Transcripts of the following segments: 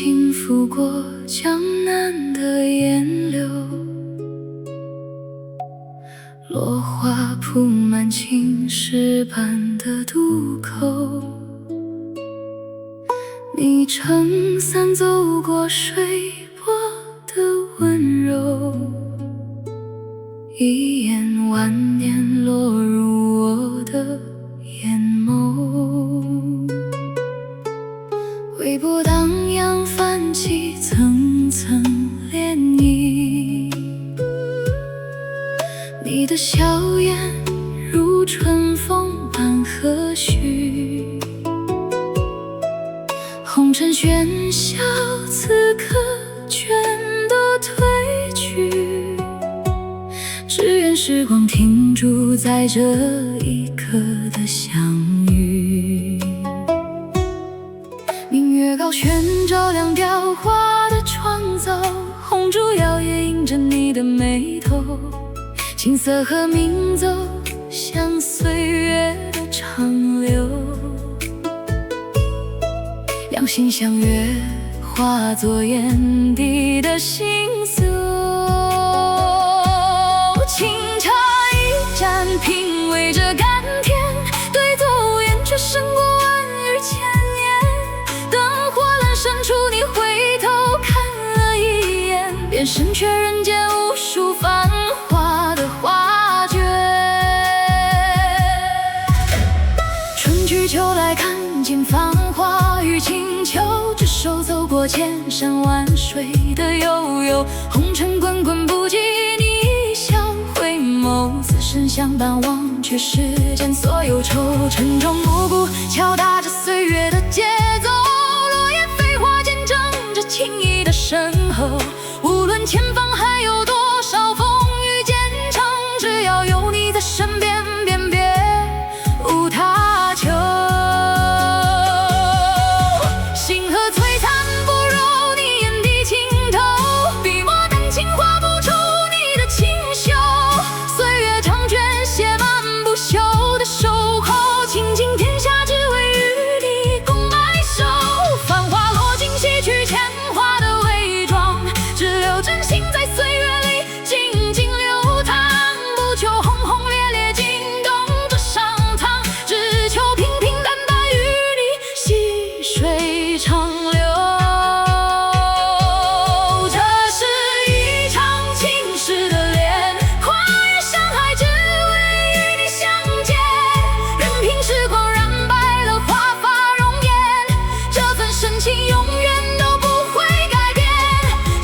轻拂过江南的烟柳，落花铺满青石板的渡口。你撑伞走过水波的温柔，一眼万年落入我的眼眸。微波荡漾，泛起层层涟漪。你的笑颜如春风般和煦，红尘喧嚣此刻全都褪去，只愿时光停驻在这一刻的相遇。明月高悬，照亮雕花的创造，红烛摇曳映着你的眉头，琴瑟和鸣奏像岁月的长流，两心相悦，化作眼底的星宿。清茶一盏，品味着甘甜，对坐无言，却胜过万语千言。灯火阑珊处，你回头看了一眼，便胜却人间无数繁华的画卷。春去秋来，看见繁华与清秋，执手走过千山万水的悠悠，红尘滚滚不及你一笑回眸，此生相伴，忘却世间所有愁。沉重暮鼓敲打着岁月的节奏，落叶飞花见证着情谊的深厚。无论前方还有多少风雨兼程，只要有你在身边，便别无他求。星河璀璨不如你眼底清透，笔墨丹青画不出你的清秀。岁月长卷，写满不朽的守候，倾尽天下只为与你共白首。繁华落尽，洗去铅华的伪装，只留真心在岁月里静静流淌。不求轰轰烈烈，惊动这上苍，只求平平淡淡与你细水长流。这是一场青史的恋，跨越山海，只为与你相见。任凭时光染白了华发容颜，这份深情永远都不会改变。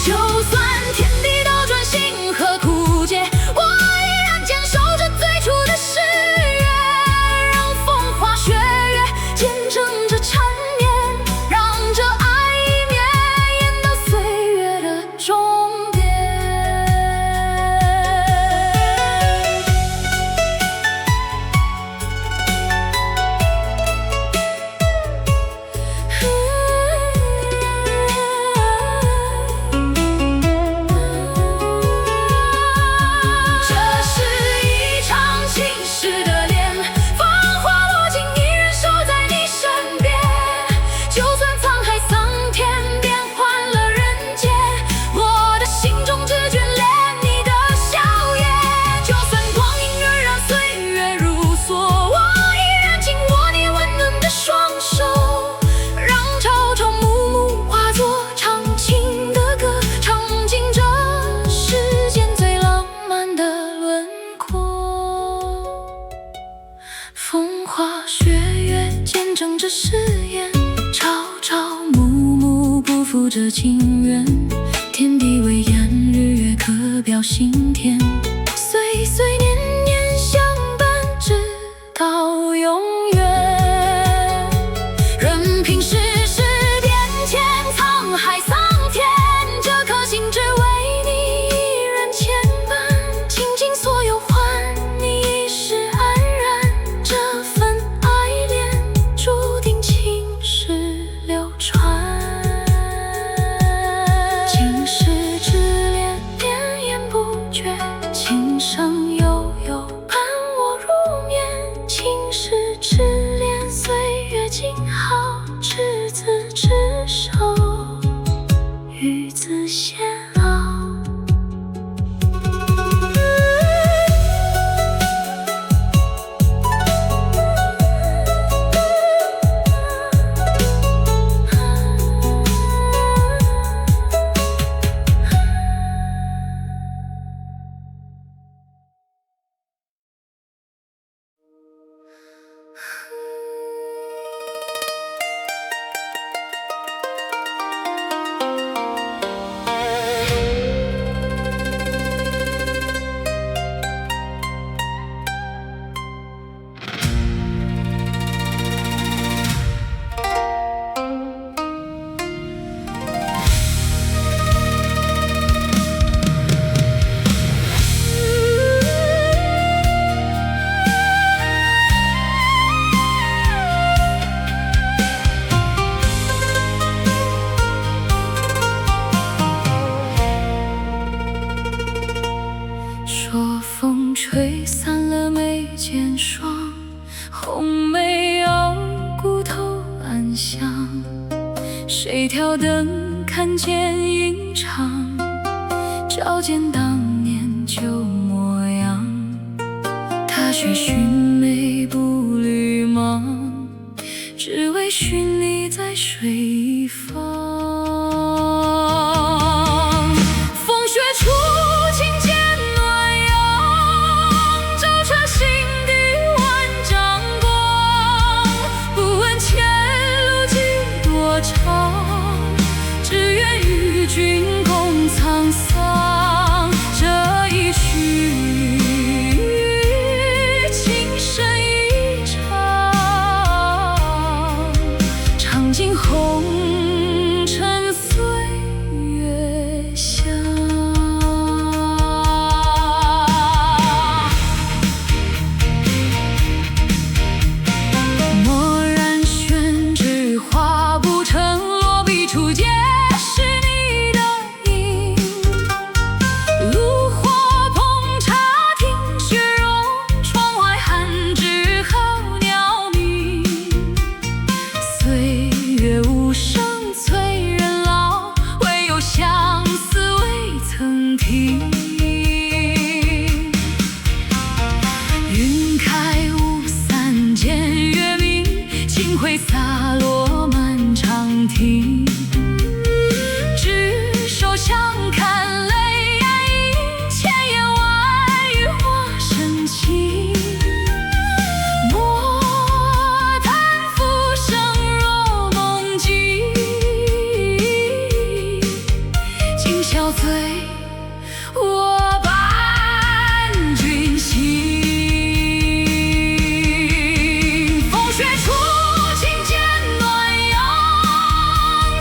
就算天地倒转，星河枯竭，我依然坚守着最初的誓约。让风花雪月见证着缠绵，让这爱一绵延到岁月的终点。这是一场青史的恋，繁华落尽，依然守在你身边。就算沧海桑田，变换了人间，我的心中只眷恋你的笑颜。就算光阴荏苒，岁月如梭，我依然紧握你温暖的双手，让朝朝暮暮化作唱情的歌，唱尽这世间最浪漫的轮廓。风花雪月见证着誓言，朝朝暮暮不负这情缘。天地为眼，日月可表心田，岁岁年年相伴，直到永远。任凭世事变迁，沧海桑田，这颗心只为你一人牵绊。倾尽所有换你一世安然，这份爱恋注定青史流传。青史之恋，绵延不绝，琴声悠悠伴我入眠。情谁挑灯看见云长，照见当年旧模样。踏雪寻梅步履忙，只为寻你在水方。风雪初晴见暖阳，照彻心底万丈光。不问前路几多长，只愿与君共沧桑。这一曲情深意长，唱尽红尘岁月香。蓦然宣纸画不成，落笔处皆是你的影。炉火烹茶听雪融，窗外寒枝候鸟鸣。岁月无声催人老，唯有相思未曾停。云开雾散见月明，清辉洒落满长亭。执手相看泪眼盈，千言万语化深情。莫叹浮生若梦境，今宵醉我伴君行。风雪初晴见暖阳，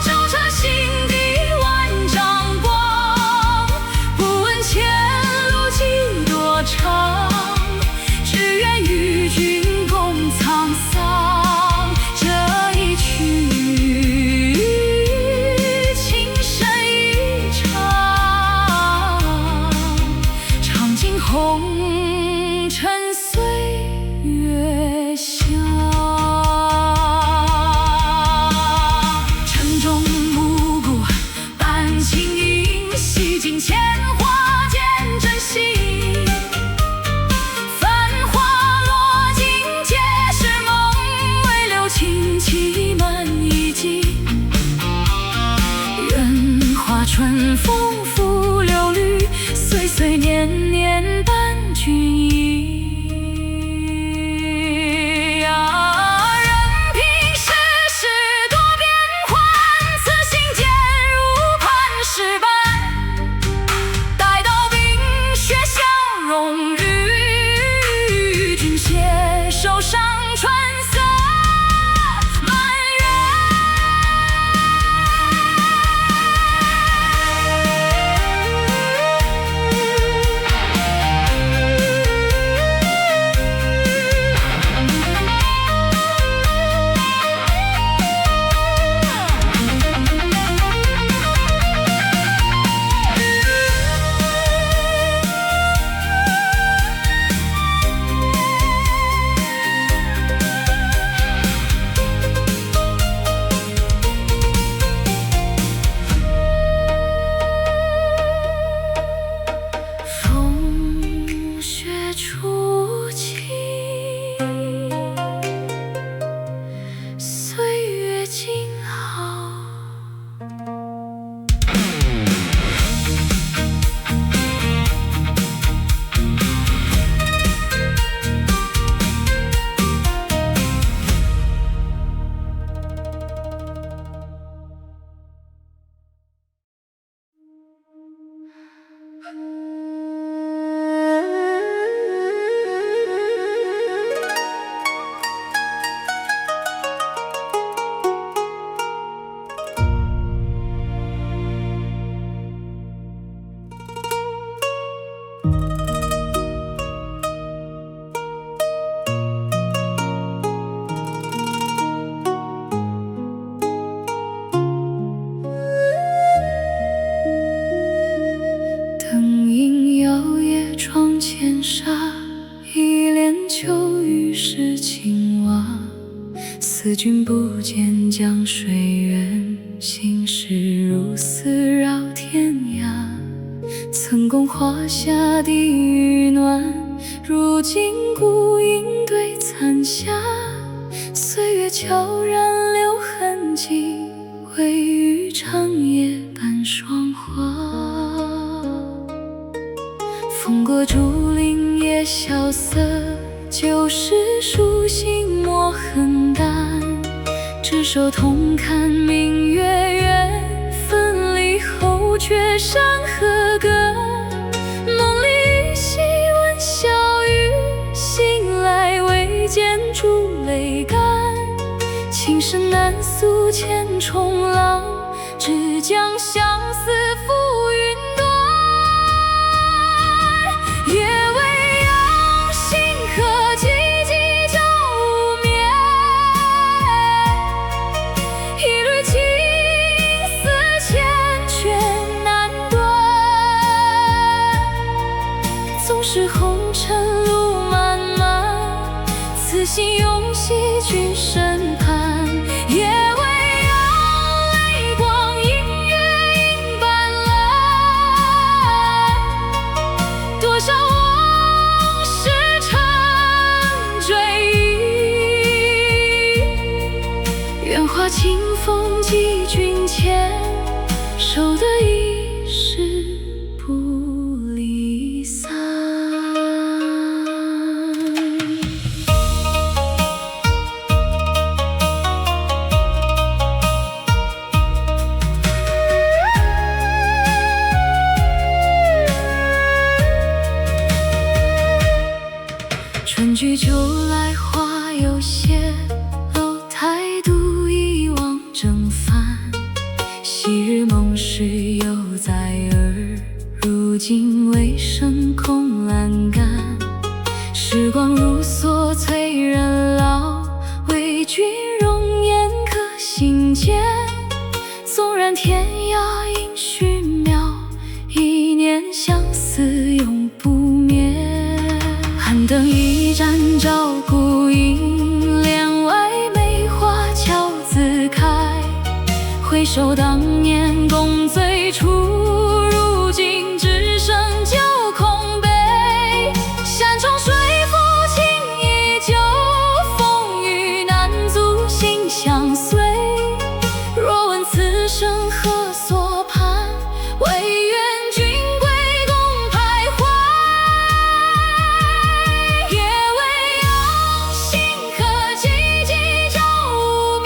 照彻心底万丈光。不问前路几多长，只愿与君共沧桑。这一曲情深意长，唱尽红尘岁月香。城中暮鼓伴轻吟，洗尽铅华见真心。繁华落尽皆是梦，唯留清凄满衣襟。愿化春风拂柳绿，岁岁年年伴君意。任凭世事多变幻，此心渐如磐石般。待到冰雪相融，与君携手上春色满园。风雪初晴，岁月静好。思君不见江水远。心事如丝绕天涯，曾共华夏地狱暖，如今孤影对残霞。岁月悄然留痕迹，微雨长夜伴霜华。风过竹林也萧瑟，旧时书信墨痕淡。执手同看明月圆，分离后却山河隔。梦里依稀闻小雨，醒来未见珠泪干。情深难诉千重浪，只将相思付云端。夜未央，星河寂寂照无眠。一缕情丝缱绻难断，纵使红尘路漫漫，此心永系君身畔。夜未央，泪光映月映斑斓，多少往事成追忆。愿化清风寄君前，守得一世不离散。春去秋来花又谢，楼台独一望正帆。昔日梦事犹在耳，如今微声空阑干。时光如梭催人老，为君容颜刻心间。纵然天涯应须渺，一念相思永不灭。寒灯一盏照孤影，帘外梅花悄自开。回首当年共醉处，如今只剩旧空杯。山重水复情依旧，风雨难阻心相随。若问此生何所盼，唯愿君归共徘徊。夜未央，星河寂寂照无眠。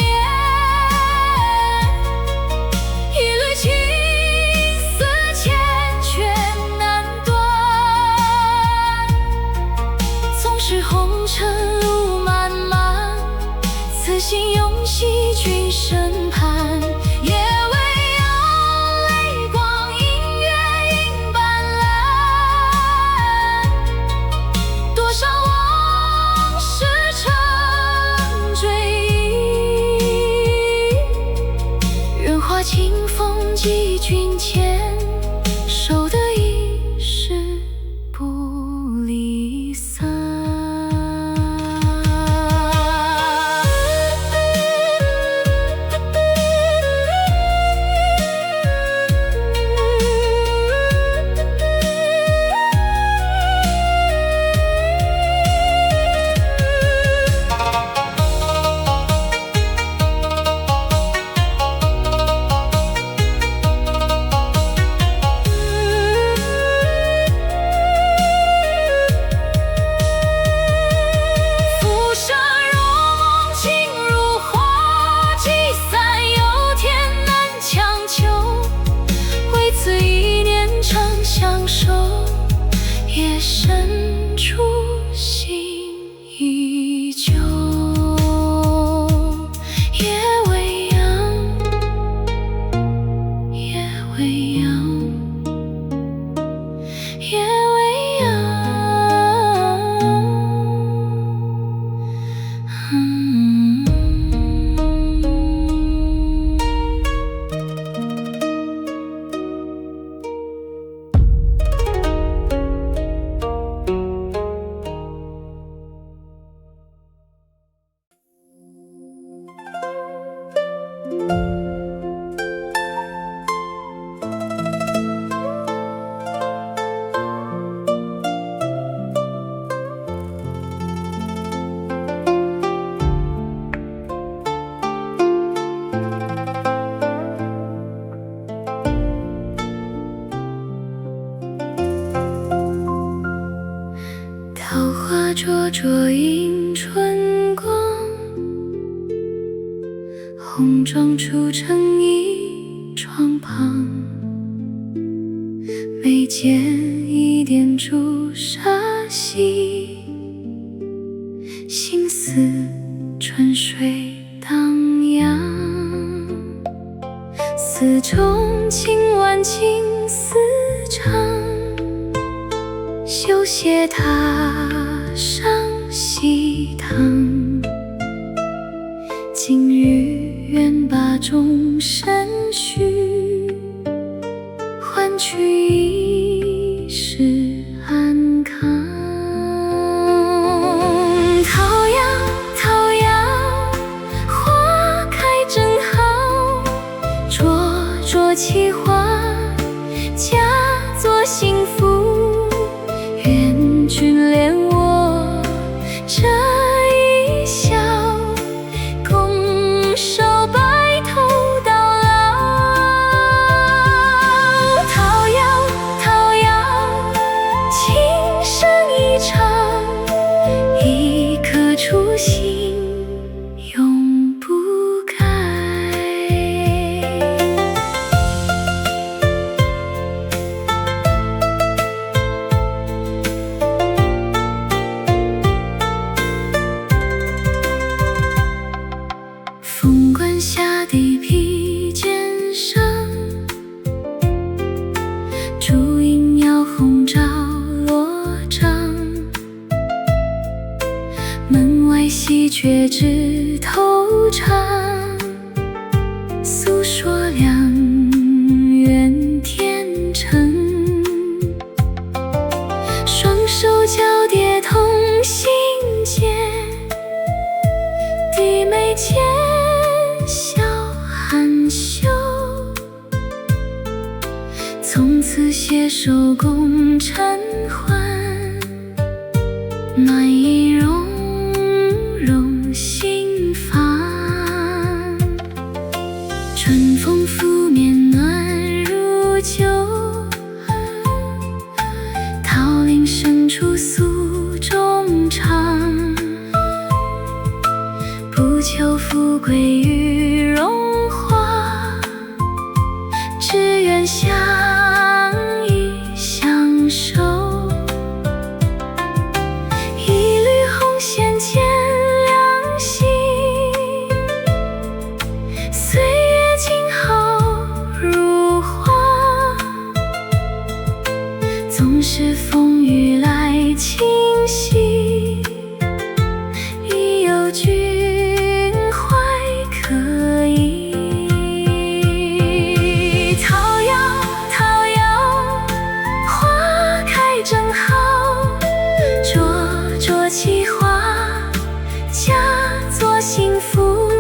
一缕情丝缱绻难断，纵使红尘路漫漫，此心永系君身畔。夜未央，泪光映月映斑斓，多少往事成追忆。愿化清风寄君前，守得一世不离散。灼映春光，红妆出成一窗旁，眉间一点朱砂细，心似春水荡漾。丝中轻挽青丝长，绣鞋踏上西堂。今日愿把终身许，换取一世安康。桃夭，桃夭，花开正好，灼灼其花，佳作幸福。愿君怜我这一笑，共守白头到老。桃夭，桃夭，情深意长，一颗初心永不改。凤冠下地披肩上，烛影摇红照罗帐。门外喜鹊枝头长，诉说良缘天成。双手交叠同心结，低眉间笑含羞。从此携手共尘寰，暖意融融心房。春风拂面暖如酒，桃林深处诉衷肠。不求富贵与荣华，只愿相依相守。一缕红线牵两心，岁月静好如花。纵使风雨来侵袭，亦有君怀可依。桃夭，桃夭，花开正好，灼灼其花，佳作幸福。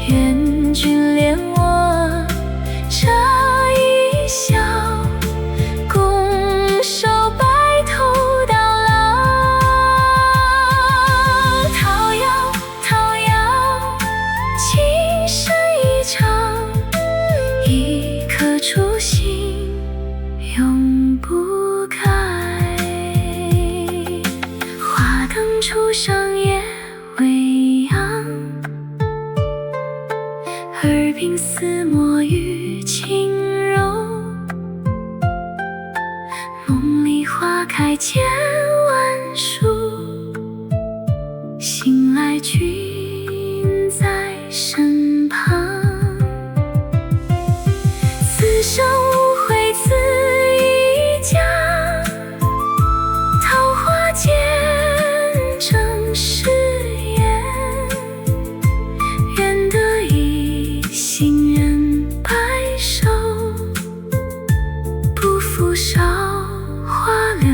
愿君怜我这一笑，共守白头到老。桃夭，桃夭，情深意长，一颗初心永不改。花灯初上夜未央，耳鬓厮磨与轻柔。梦里花开千万树，醒来君在身旁。此生无悔此一家，桃花见证誓言。愿得一心人白首，不负韶华流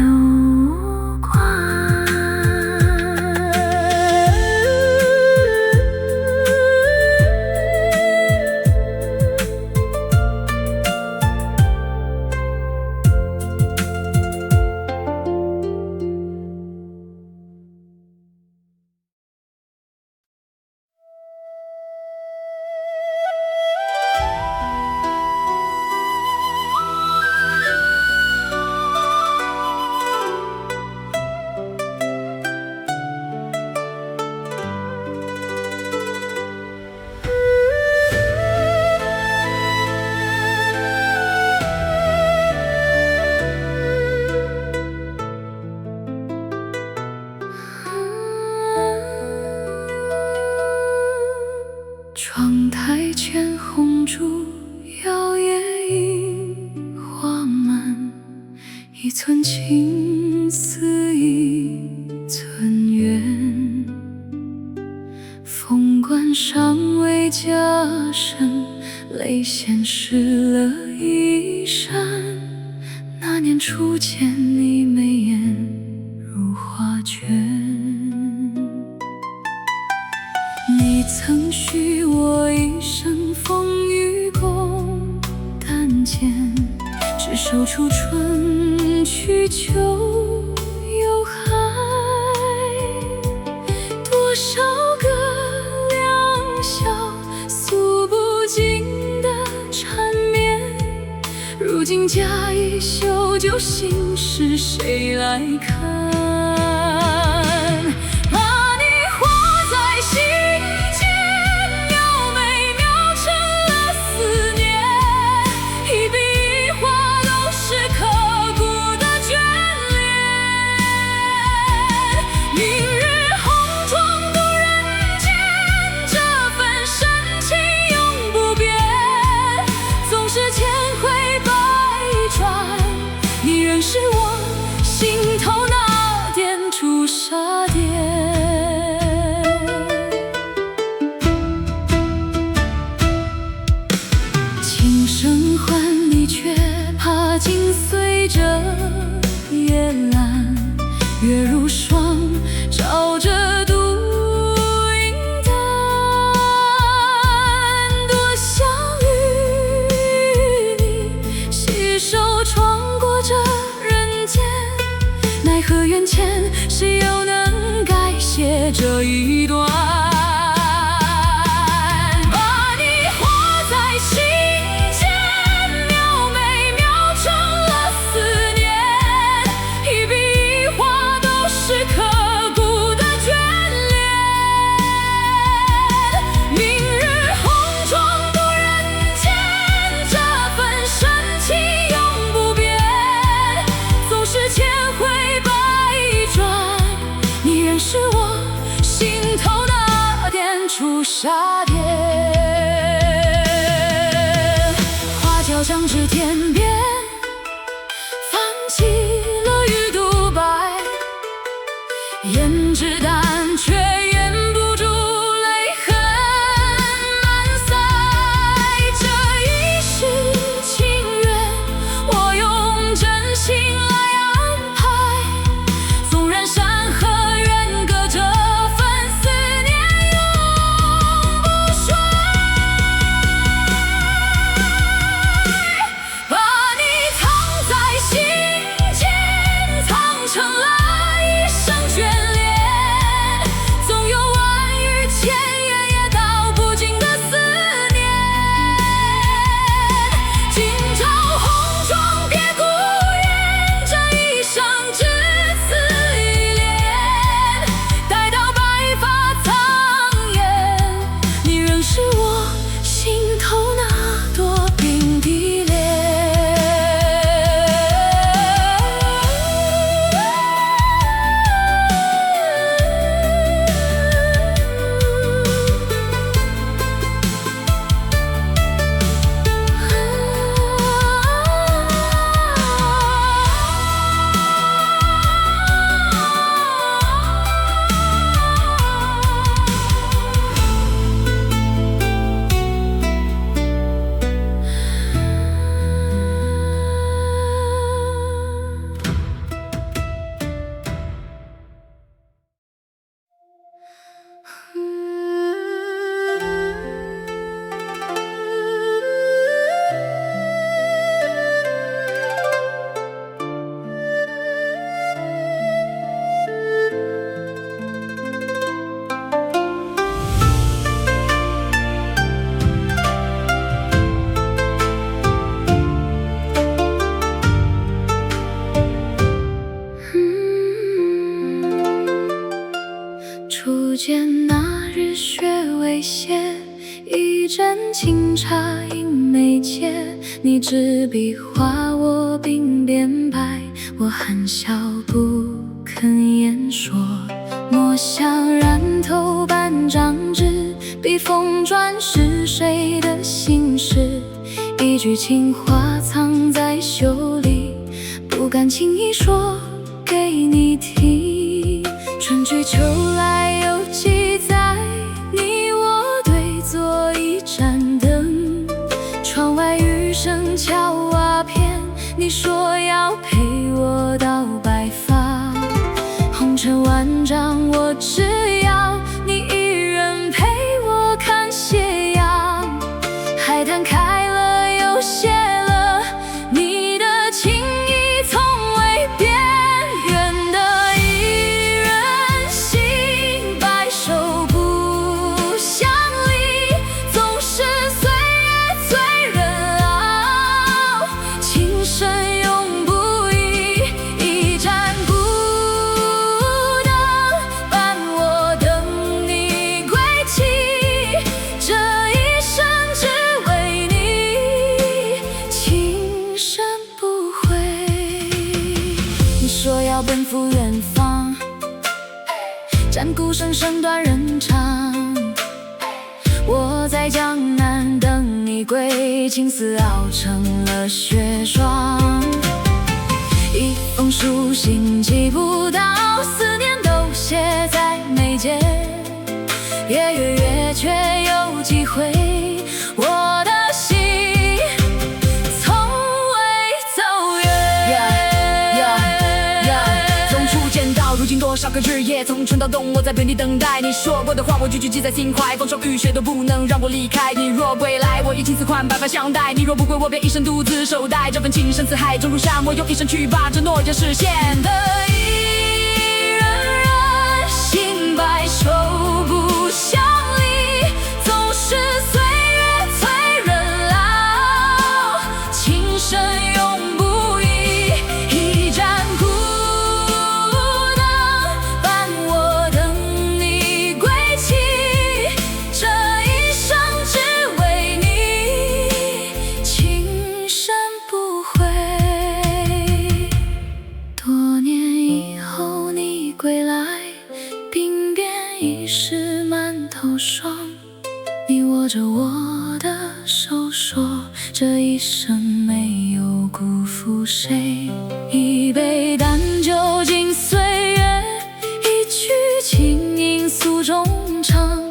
泪咸湿了衣衫。那年初见你眉眼如画卷，你曾许我一生风雨共担肩，只手处春去秋又还。多少个良宵诉不尽的缠绵，如今假意修旧心事，谁来看？是我心头那点朱砂点，轻声唤你，却怕紧随着夜阑。月如霜，照着独影淡。多想与你携手闯过这奈何缘浅，谁又能改写这一段？把你画在心间，描眉描成了思念，一笔一画都是刻骨的眷恋。明日红妆渡人间，这份深情永不变，总是千回是我心头那点朱砂点，花娇将至天边，泛起了鱼肚白，胭脂淡却掩不住泪痕满腮。这一世情缘，我用真心来安排，纵然山河初见那日雪未歇，一盏清茶映眉间。你执笔画我鬓边白，我含笑不肯言说。墨香染透半张纸，笔锋转是谁的心事？一句情话藏在袖里，不敢轻易说给你听。春去秋来又记载，你我对坐一盏灯，生敲瓦片，你说要陪我到白发。红尘万丈，我只要你一人陪我看斜阳。海棠开了又谢了，你的情意从未变。愿得一人心，白首不相离。总是岁月催人老，情深永不移。一盏孤灯伴我等你归期，这一生只为你，情深不悔。你说要奔赴远方，战鼓声声断人肠。我在江南等你归，青丝熬成了雪霜。一封书信寄不到，思念都写在眉间。夜月月却有几回，我的心从未走远。从初见到如今，多少个日夜，从春到冬，我在原地等待。你说过的话，我句句记在心怀，风霜雨雪都不能让我离开。你若归来，我以青丝换白发相待；你若不归，我便一生独自守待。这份情深似海，终如山，我用一生去把这诺言实现。的一人心，白首不相离。总是岁月催人老，情深永不移。一盏孤灯伴我等你归期，这一生只为你，情深不悔。多年以后你归来，鬓边已是满头霜。你握着我的手说，这一生没有辜负谁。一杯淡酒敬岁月，一曲轻吟诉衷肠。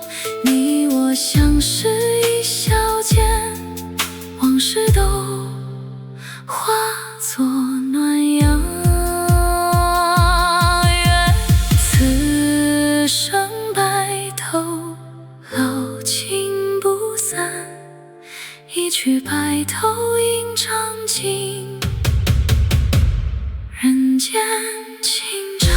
你我相识一笑间，往事都化作暖阳。愿此生白头老情不散，一曲白头吟长尽，人间情长。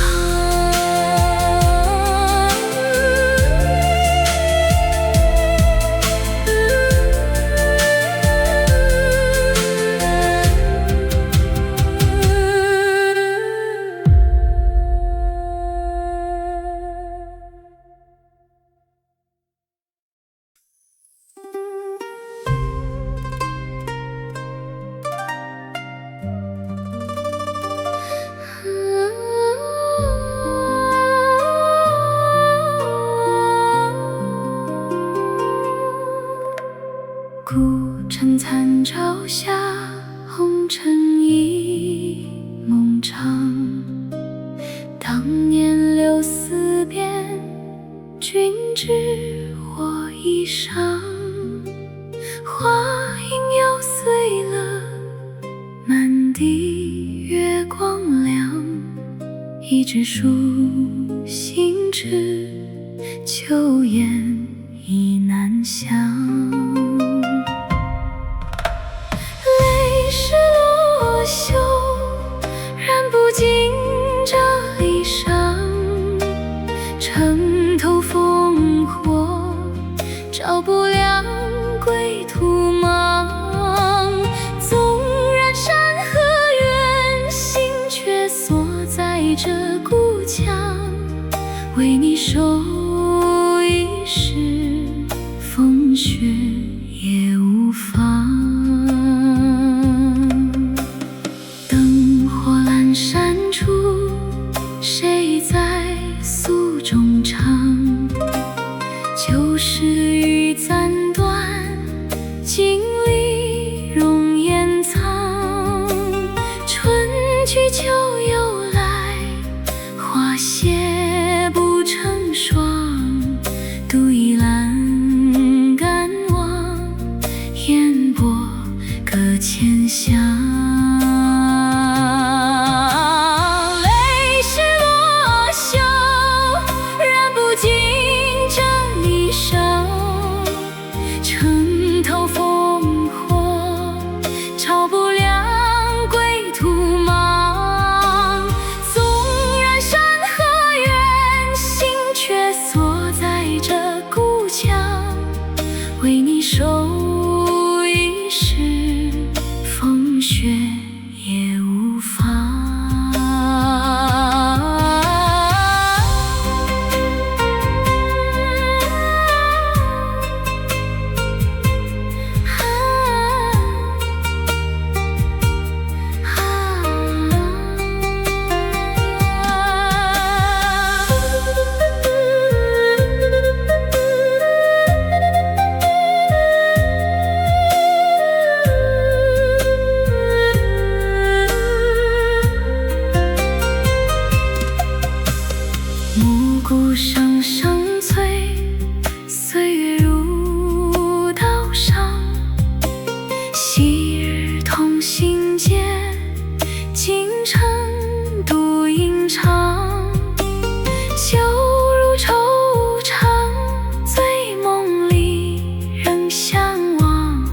孤城残照下，红尘一梦长。当年柳丝边，君知我衣裳。花影又碎了，满地月光亮。一枝书心知，秋雁已南翔。泪湿罗袖，染不尽这离殇。城头烽火，照不亮归途茫。纵然山河远，心却锁在这故乡，为你守一世。分享。泪是我羞，染不尽这一生。城头烽火，照不亮归途茫。纵然山河远，心却锁在这故乡。为你守一世，风雪也无妨。暮鼓声声催，岁月如刀伤。昔日同行间，今晨独吟唱。旧如惆怅，醉梦里仍相望。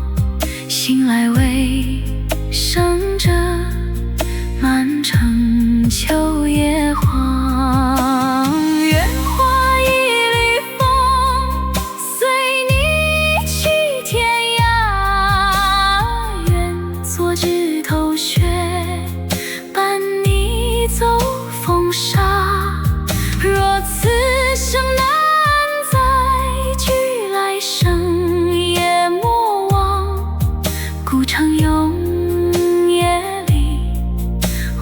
醒来未剩这满城秋叶黄。枝头雪，伴你走风沙。若此生难再聚，来生也莫忘。古城永夜里，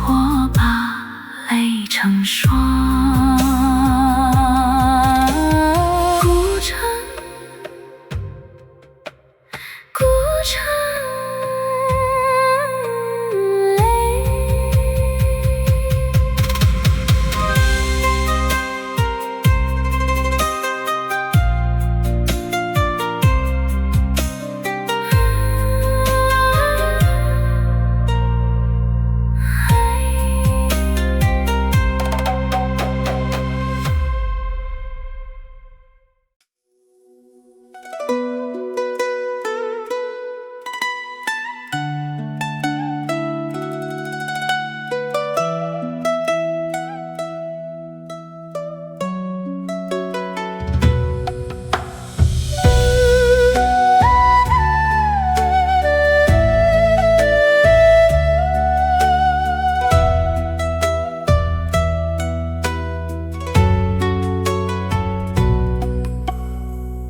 我把泪成霜。古城，古城。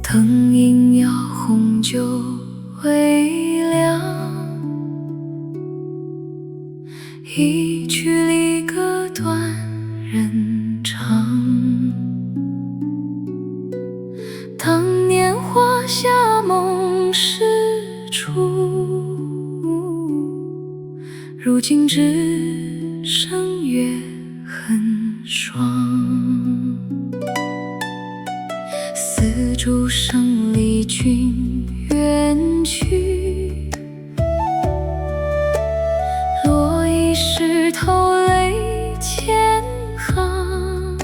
灯影摇红酒微凉，一曲离歌断人肠。当年华夏梦始出，如今只剩月痕霜。丝竹声离君远去，落一石头泪千行。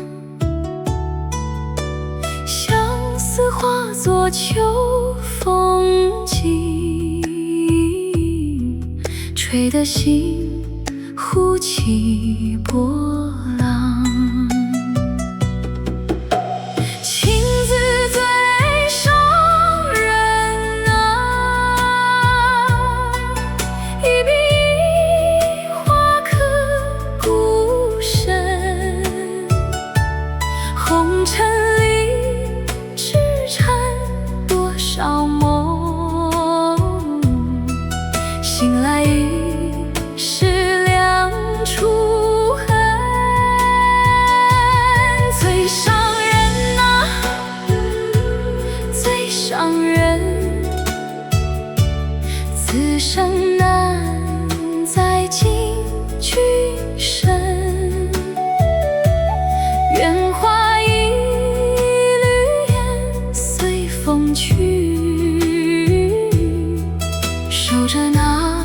相思化作秋风景，吹得心忽起波浪。红尘里只缠多少梦，醒来已是两处恨。最伤人啊，最伤人，此生难再进君身。愿化去，守着那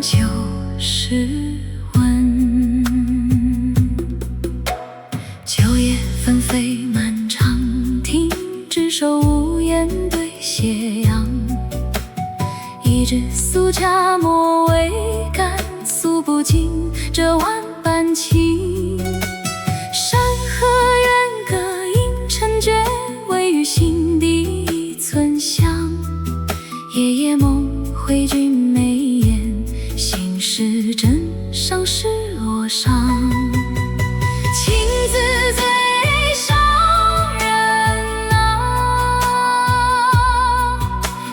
就是吻。秋叶纷飞满长亭，执手无言对斜阳。一纸素家莫为干，诉不尽这万般情。山河远隔应尘绝，唯余心底一寸香。夜夜梦回君眉眼，心事枕上是落伤。情字最伤人啊，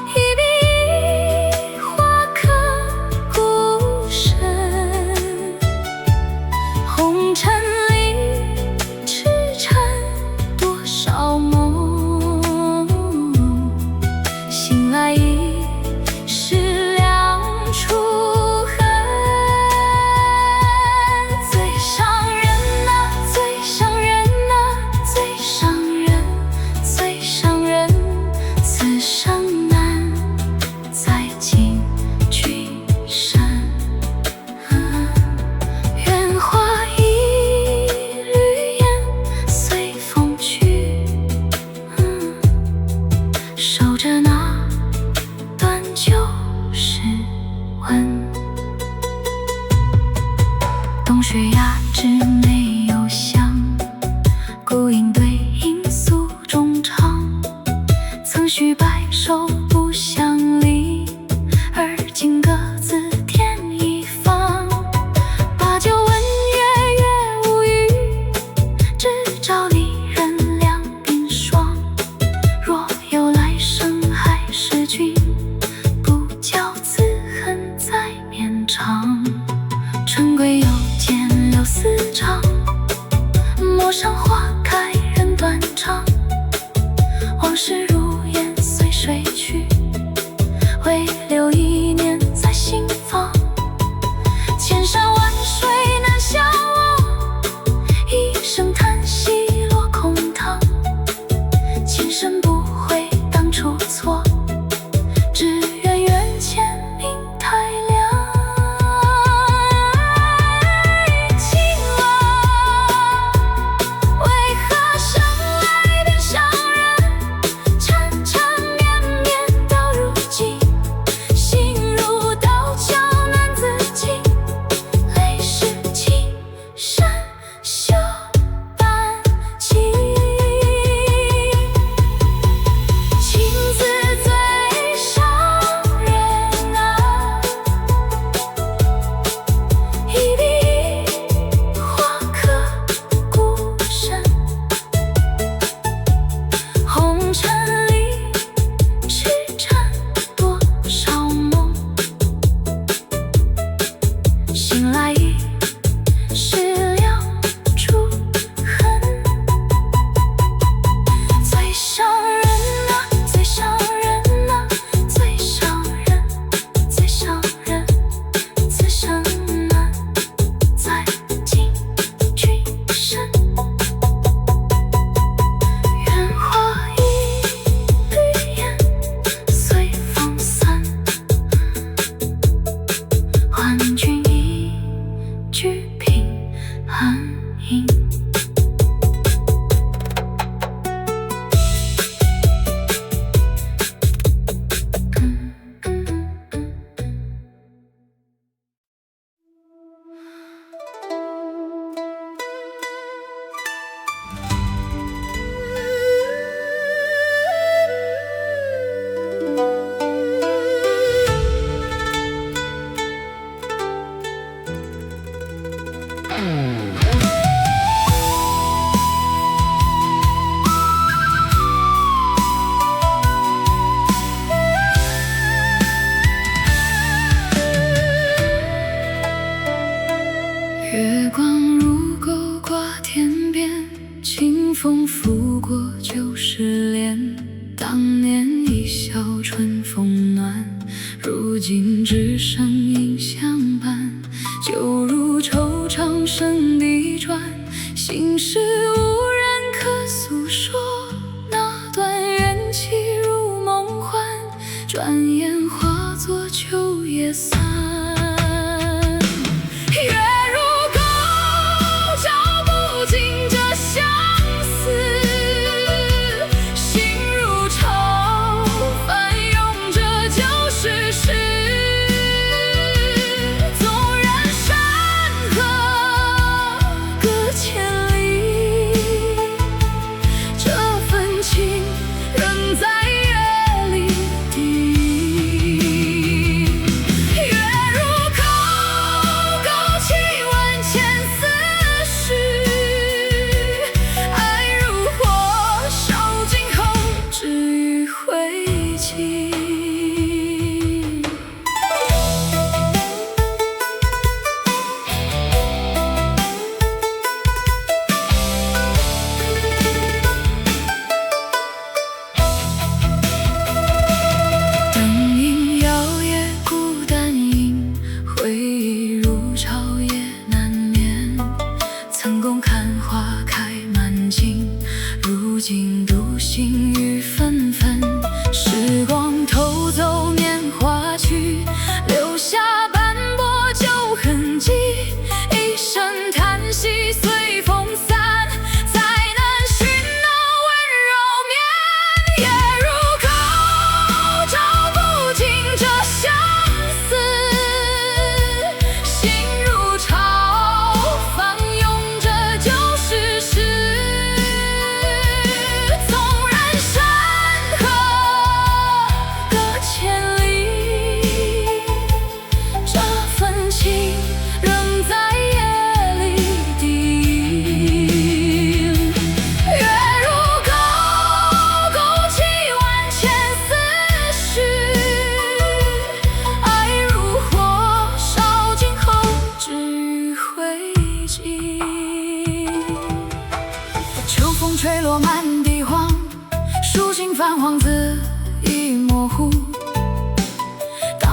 一笔一画刻骨深。红尘里痴缠多少梦，醒来已是两处恨。最伤人啊，最伤人啊，最伤人，最伤人，此生难再见君身。愿化一缕烟，随风去，守着那段旧时温。冬雪压枝没有香，孤影对影诉衷肠。曾许白首不相离，而今各自天一方。把酒问月，月无语，只照离人两鬓霜。若有来生还是君，不教此恨再绵长。春归又见柳丝长，陌上花开人断肠。往事如烟随水去，唯留一念在心房。千山万水难相忘，一声叹息落空堂。今生不悔当初错，只愿缘前明太亮。情啊，为何生来便伤人？缠缠绵绵到如今，心如刀绞难自禁。泪湿情深休半径。情字最伤人啊，一笔一画刻骨深。红尘里痴缠多少梦，醒来已是两处恨。最伤人啊，最伤人啊，最伤人，最伤人，此生难再见君身。愿化一缕烟，随风散，还君一句平安音。月光如钩挂天边，清风拂过旧时恋。当年一笑春风暖，如今只剩影相伴。就如惆怅声笛转，心事无人可诉说。那段缘起如梦幻，转眼化作秋叶散。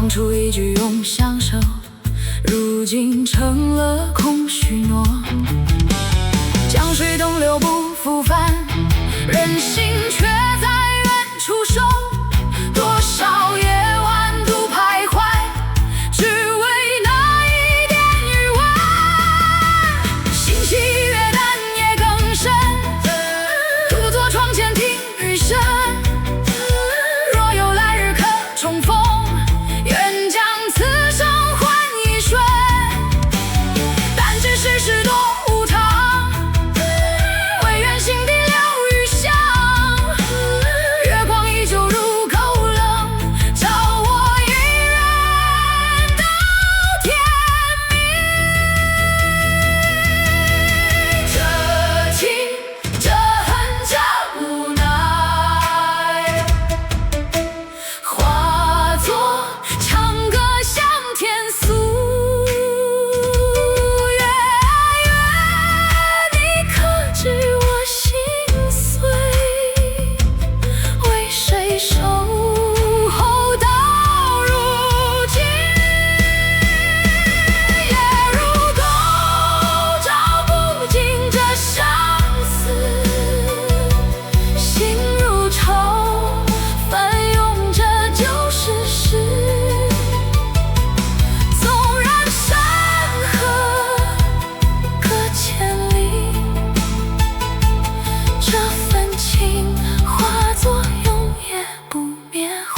当初一句永相守，如今成了空许诺。江水东流不复返，人心却在远处守。多少夜晚独徘徊，只为那一点余温。心系越淡也更深，独坐窗前听雨声。若有来日可重逢，愿将此生换一瞬。但知世事多无常，唯愿心底留余香。月光依旧入口冷，照我一人到天明。这情这恨这无奈，化作长歌向天诉。月月你可知我心碎，为谁守候到如今。夜如钩，照不尽这相思。心如愁，翻涌着旧世事。纵然山河隔千里，这份情化作永也不灭火。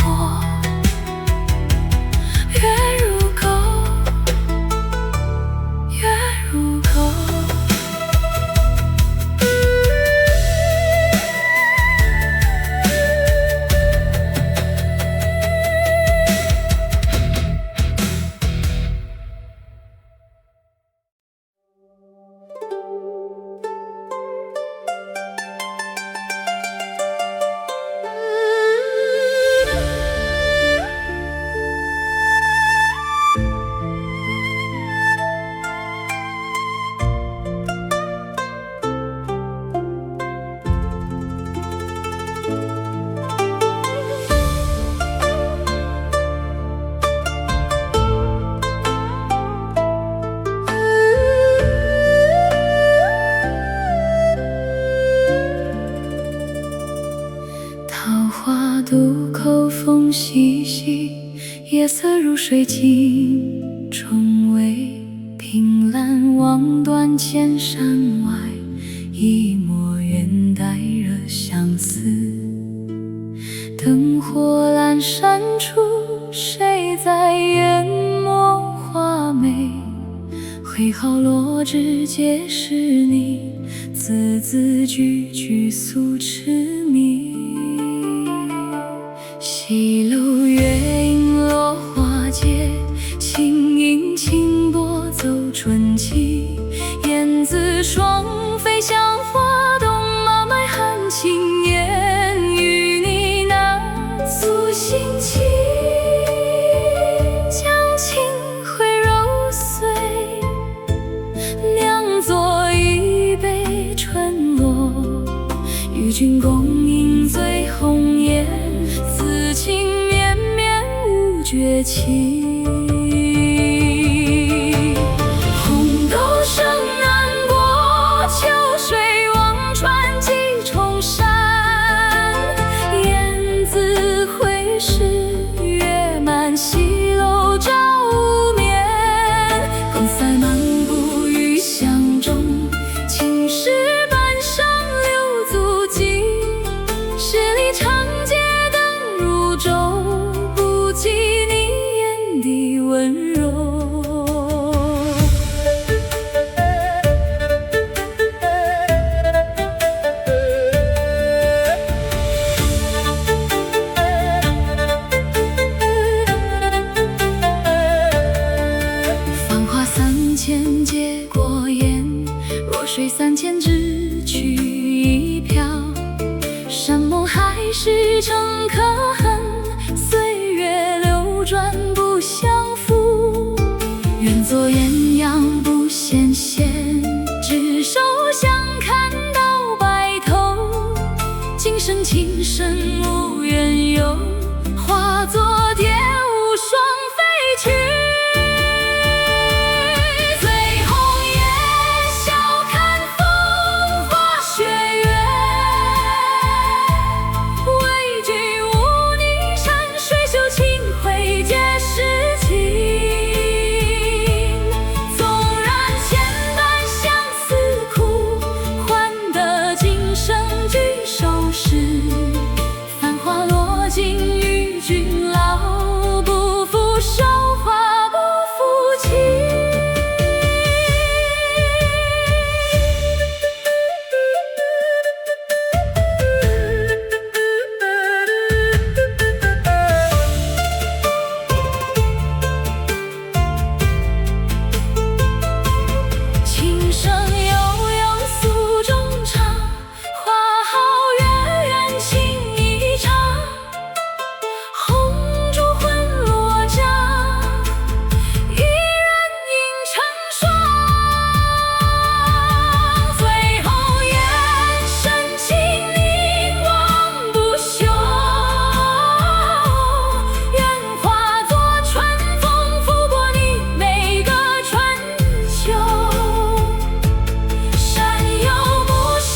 月如钩，月如钩。桃花渡口风细细，夜色如水镜重围。凭栏望断千山外，一抹缘带惹相思。灯火阑珊处，谁在研磨画眉？挥毫落纸皆是你，字字句句诉痴迷。西楼月影落花街，轻吟轻拨奏春季。燕子双飞向花东，马麦含情言，与你那诉心情。将清辉揉碎，酿作一杯春落，与君共饮醉红颜。此情绵绵无绝期。红豆生南国，秋水望穿几重山。燕子会时，月满西楼照无眠。共塞漫步于巷中，青石板上留足迹。十里长街灯如昼，不及你眼底温柔。繁华三千皆过眼，弱水三千只取一瓢。山盟海誓成可恨，岁月流转不相负。愿做鸳鸯不羡仙，执手相看到白头。今生情深无缘由，化作蝶舞双飞。去。醉红叶笑看风花雪月，为君舞霓山水秀，清辉皆是情。纵然千般相思苦，换得今生聚首诗。繁华落尽与君老，不负韶华不负情。琴声悠悠诉衷肠，花好月圆情意长。红烛昏落江，一人影成双。醉红颜，深情凝望不休。愿化作春风，拂过你每个春秋。山有木兮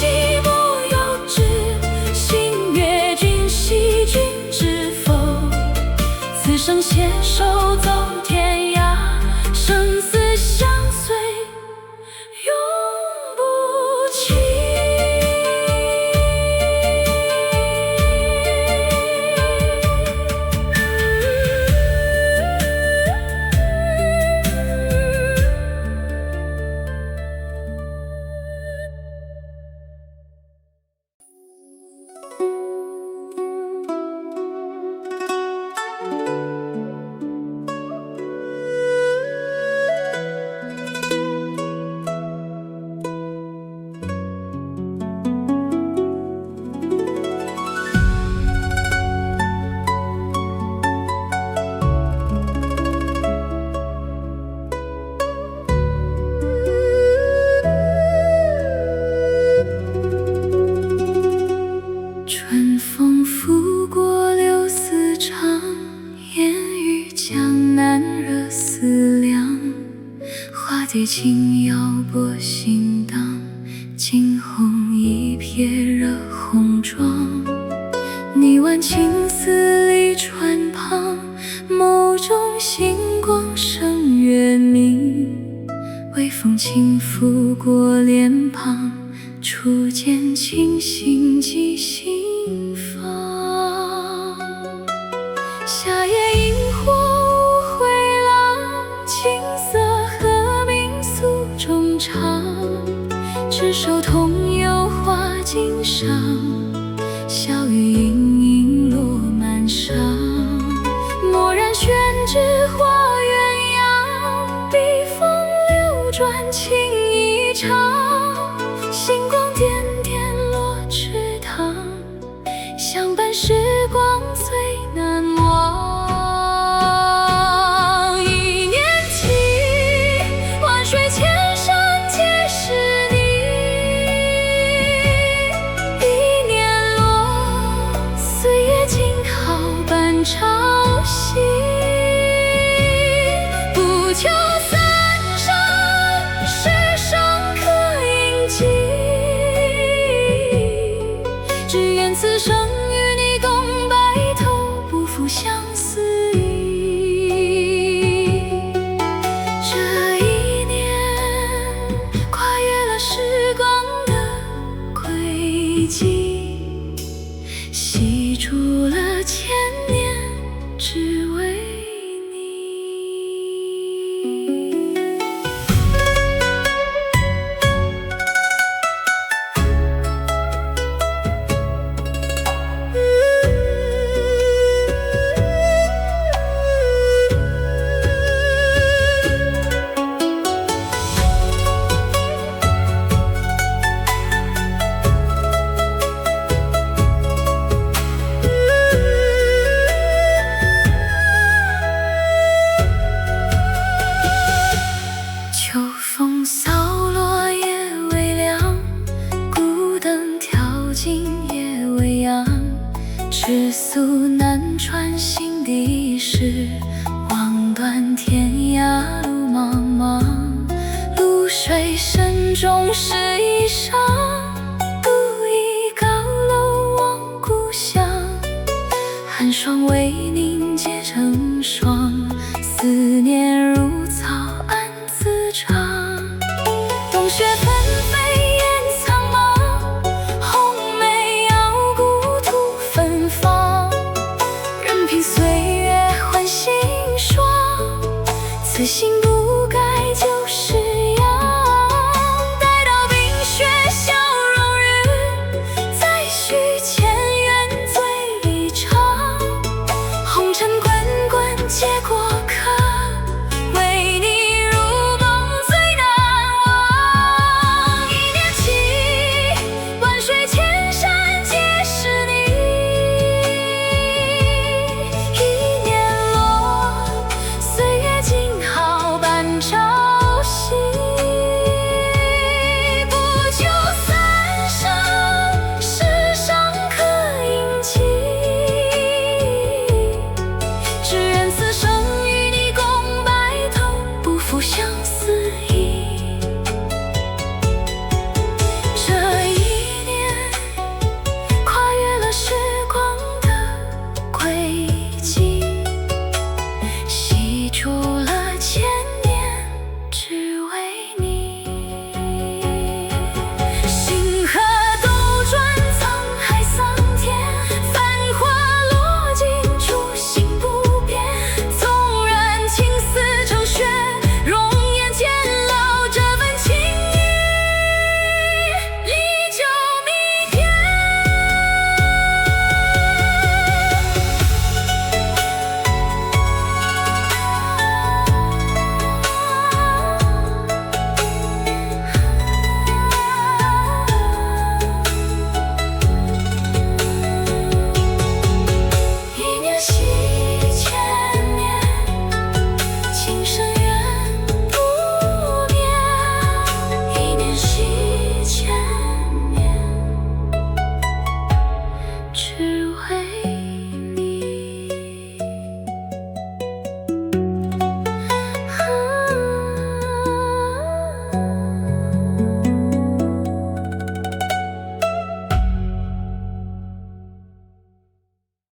木有枝，心悦君兮君知否？此生携手走天涯，生死相随永不弃。春风拂过柳丝长，烟雨江南热思量。花蝶轻摇拨心荡，惊鸿一瞥惹红妆。你挽青丝立川旁，眸中星光生月明。微风轻拂过脸庞，初见倾心寄心房。夏夜萤火无回廊，青色和鸣诉衷肠。执手同游花径上，小雨盈盈落满裳。蓦然宣知花鸳鸯，笔锋流转情意长。星光点点落池塘，相伴时光最难忘。一念起，万水千山皆是你；一念落，岁月静好伴朝夕。不求三生石上刻看天涯路茫茫，露水声中是一伤。独倚高楼望故乡，寒霜为凝结成霜。思念如草暗自长，冬雪纷飞烟苍茫，红梅傲骨土芬芳。任凭岁月换新霜，此心